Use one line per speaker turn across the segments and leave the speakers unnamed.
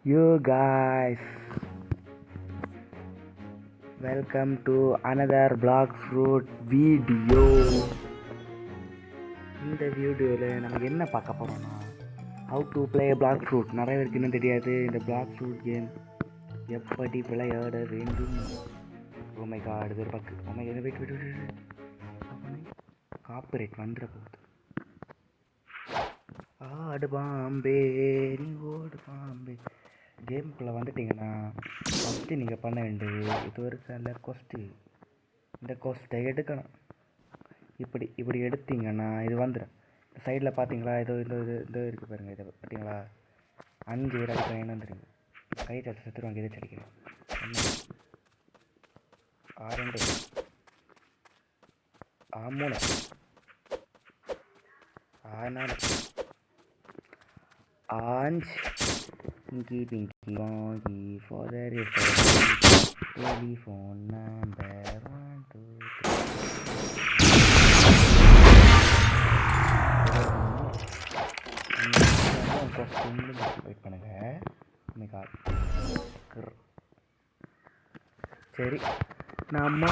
You guys, welcome to another Block Fruit video. இந்த வீடியோவில் நம்ம என்ன பார்க்க போகிறோம்னா how to play Block Fruit. நிறைய பேருக்கு இன்னும் தெரியாது இந்த Block Fruit கேம் எப்படி விளையாட வேண்டும். Oh my god, இது ஒரு பக்கு. Oh my god, wait. Copyright வந்துட போகுது. ஆடு பாம்பே நீ ஓடு பாம்பே. கேமுக்குள்ளே வந்துட்டிங்கன்னா ஃபஸ்ட்டு நீங்கள் பண்ண வேண்டியது இது ஒரு சில கொஸ்ட்டு. இந்த கொஸ்ட்டை எடுக்கணும். இப்படி எடுத்தீங்கன்னா இது வந்துடும். சைடில் பார்த்தீங்களா இதோ இந்த இருக்குது பாருங்கள். இதை பார்த்தீங்களா 5 பேர் அடிக்கிறேன் வந்துடுங்க. கை தச்சு செத்துருவாங்க. இதை அடிக்கிறேன் 6 3 4 5 Pinky Bonky for the telephone number 1 2 3 wait பண்ணுங்க. சரி நம்ம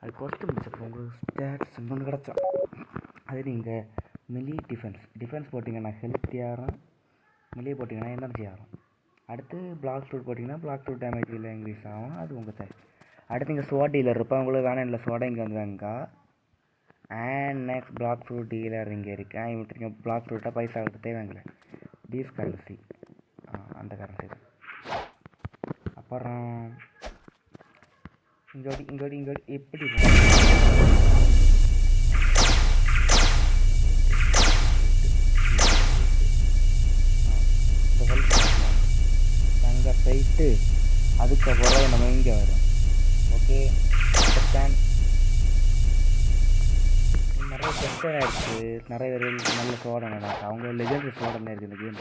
அது கொஸ்ட்டு முடிச்சப்போ உங்களுக்கு ஸ்டாட்ஸ் இன்னொன்று கிடச்சோம். அது நீங்கள் மிலி டிஃபென்ஸ் போட்டிங்கன்னா ஹெல்த் ஆகும், மிலி போட்டிங்கன்னா எனர்ஜி ஆகும். அடுத்து பிளாக் ஃப்ரூட் போட்டிங்கன்னா பிளாக் ஃப்ரூட் டேமேஜ் இல்லை இன்க்ரீஸ் ஆகும். அது உங்கள் தேவை. அடுத்து இங்கே சோடா டீலர் இருப்பா. உங்களுக்கு வேணாம் இல்லை சோடா இங்கே வந்து வாங்க. And next black fruit dealer இங்கே இருக்குது. இவங்க பிளாக் ஃப்ரூட்டாக பைசா கொடுத்தே வாங்கல. பீஃப் கரன்சி அந்த கரன்சி தான். அப்புறம் இங்கோடி எப்படி அங்கே போயிட்டு அதுக்கப்புறம் நம்ம இங்கே வரும். Okay understand. நிறைய பெஸ்டர் ஆகிடுச்சு. நிறைய பேர் நல்ல சோடனை அவங்க லெஜெண்டரி சோடனை இருக்குது இந்த கேம்.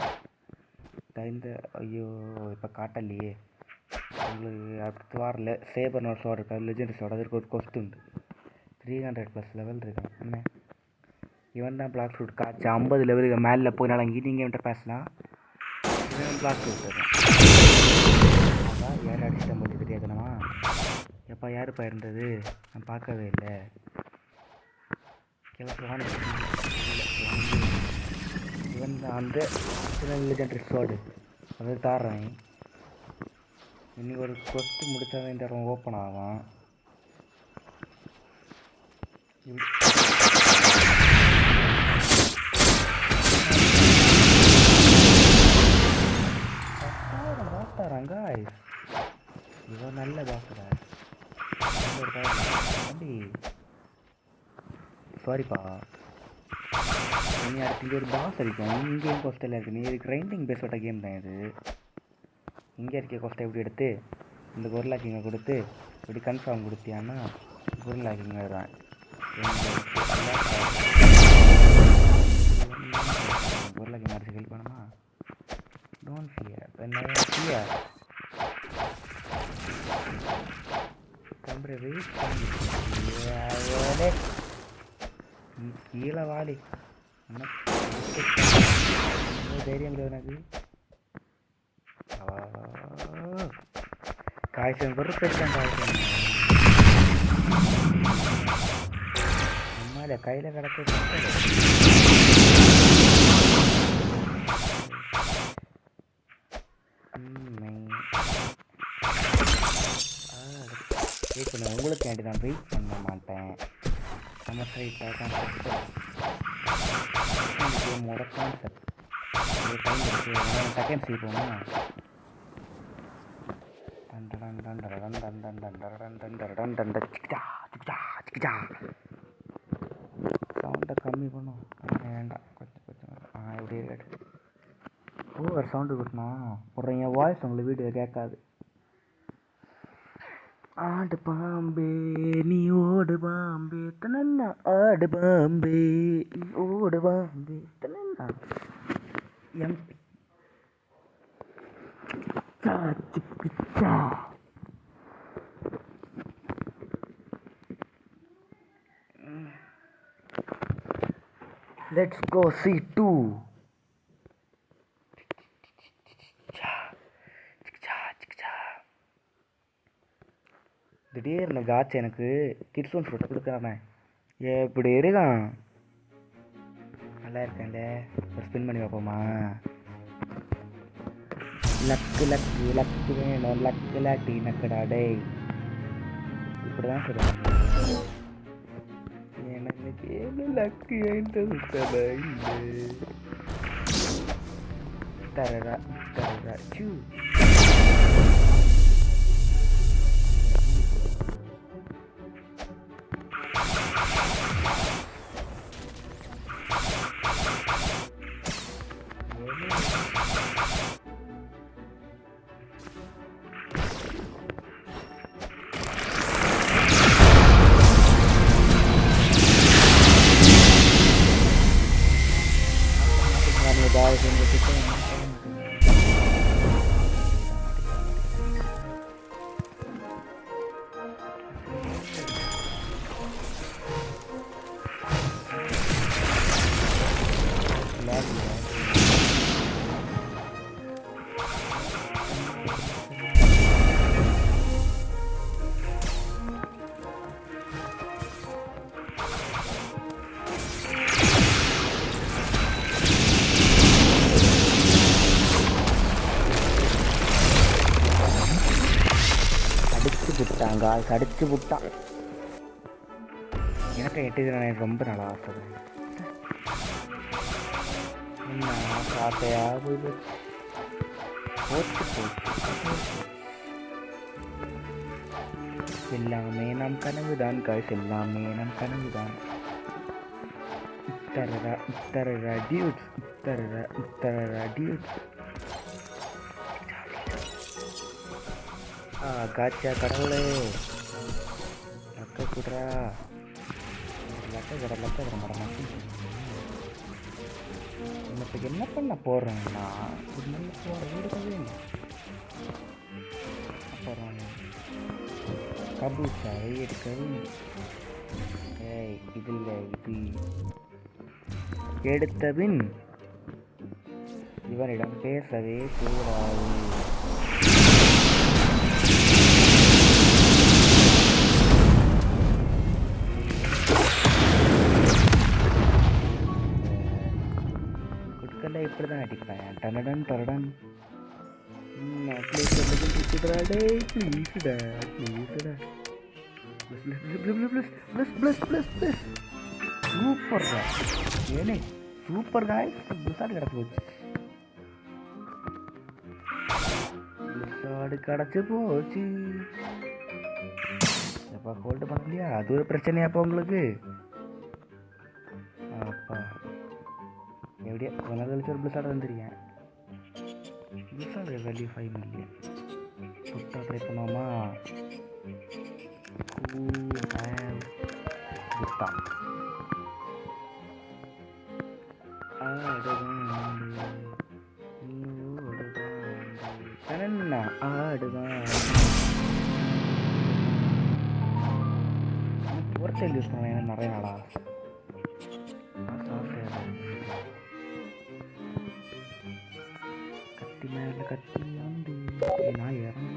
இந்த ஐயோ இப்போ காட்டலையே உங்களுக்கு. அடுத்து வரல சேபர் நோட் சோட இருக்கா லெஜெண்டரி சோட. அதுக்கு ஒரு கொஸ்ட் உண்டு. 300+ லெவல் இருக்கான். என்ன இவன் தான் பிளாக் ஃப்ரூட் காய்ச்சி 50 லெவலுக்கு மேலே போயினால இங்கே நீங்கள் என்கிட்ட பேசலாம். இவன் பிளாக் ஃப்ரூட் அதான் யார் அடிச்சிட்ட மட்டும் தெரியாதுனமா. எப்போ யாருப்பா இருந்தது நான் பார்க்கவே இல்லை. இவன் தான் அந்த லெஜெண்டரி சோடு அது தாடுறேன். இன்னைக்கு ஒரு கொஸ்ட்டு முடித்தா தான் இந்த இடம் ஓப்பன் ஆகும். பாஸ்தாராங்க இவன் நல்ல பாஸ்தரா. சாரிப்பா நீ அடுத்து இங்கே ஒரு பாஸ் அடிக்கும். இங்கேயும் கொஸ்டெல்லாம் இருக்குது. நீ இது கிரைண்டிங் பேஸோட கேம் தான் இது. இங்கே இருக்க கொஸ்ட்டை எப்படி எடுத்து இந்த குரலாக்கிங்க கொடுத்து இப்படி கன்ஃபார்ம் கொடுத்தியான்னா குரலாக்கிங்க வருவேன். குரலாக்கிங்க அடிச்சு ஹெல்ப் பண்ணுமா. டோன்ட் ஃபியர் ஃபியர் கம்பரை வெயிட் பண்ணி கீழே வாடி. தைரியம் இல்லை எனக்கு. காய்ச்சல் பொறுப்பேற்றான். காய்ச்சல் நம்மள கையில் கிடக்கு. வெயிட் பண்ண உங்களுக்கு வேண்டி நான் வெயிட் பண்ண மாட்டேன். நம்ம ஸ்ட்ரைட்டாக கான்செப்ட் கேமோட கான்செப்ட் டைம் இருக்குது. செகண்ட் சீப்போமா சவுண்டை கம்மி பண்ணும். வேண்டாம் கொஞ்சம் இப்படி கேட்டு ஓவர் சவுண்டு கொடுக்கணும். அப்புறம் என் வாய்ஸ் உங்களுக்கு வீடியோ கேட்காது. ஆடு பாம்பே நீ ஓடு பாம்பே தனன்னா ஆடு பாம்பே ஓடு Bombay தனன்னா MP Let's go C2. திடீர்னு காட்சி எனக்கு கிட்ஸ் ஒன் ஃப்ரூட்டை கொடுக்குறானே எப்படி இருக்கான். நல்லா இருக்கேன்ல. ஒரு ஸ்பின் பண்ணி பார்ப்போமா. லக்கு லக்கு லக்கு வேணும் லக்கு லாட்டி நக்கடா டேய். இப்படி தான் சொல்லுவாங்க. எனக்கு கேளு லக்கு ஏன்ட்டு விட்டதா இல்லை. தரரா தரரா சூ. கடிச்சு விட்டான். எனக்கு 8 தினம் ரொம்ப நல்லா ஆசை. என்ன ஆசையா போச்சு போச்சு. எல்லாமே நம் கனவுதான் காய்ஸ், எல்லாமே நம் கனவுதான். உத்தரரா உத்தரரா டியூட்ஸ் உத்தரரா உத்தரரா டியூட்ஸ். காட்சியா கடவுளே லக்க குடுறா. லக்க மரம் இன்னத்துக்கு என்ன பண்ண போடுறேன்னா ஒரு நல்ல போகிற வீடு அப்புறம் கபூச்சா எடுக்கவே. ஏய் இது இல்லை, இது எடுத்தபின் இவரிடம் பேசவே கூடாது. இப்படி தான் அடிப்பேன். டனடன் டரடன். சூப்பர்டா ஏனே சூப்பர் காய்ஸ். பிளிஸார்டு கிடச்சி போச்சு. பிளிஸார்டு கிடச்சி போச்சு. எப்போ ஹோல்டு பண்ணலையா? அது ஒரு பிரச்சனையாப்பா உங்களுக்கு. அப்பா எப்படியா கொஞ்ச நாள் கழிச்சு ஒரு பிளிஸார்டு வந்துருக்கேன். பிளிஸார்டு வேல்யூ 5 மில்லியன். புட்டா ட்ரை பண்ணுவோமா? புட்டா ஆடுதான் போர்ட்டல் யூஸ் பண்ணுவேன் நிறைய நாளா. கத்தி மேல கத்தி வந்து நான் இறங்கி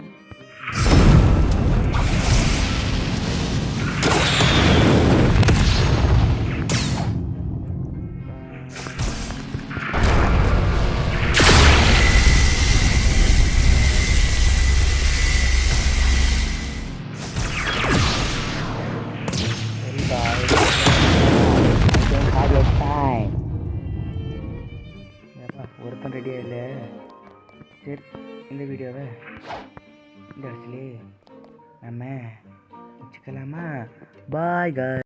ஒருத்தன் ரெடியாக இல்லை. சரி இந்த வீடியோவை இந்த இடத்துல நம்ம வச்சுக்கலாமா? பாய் காய்.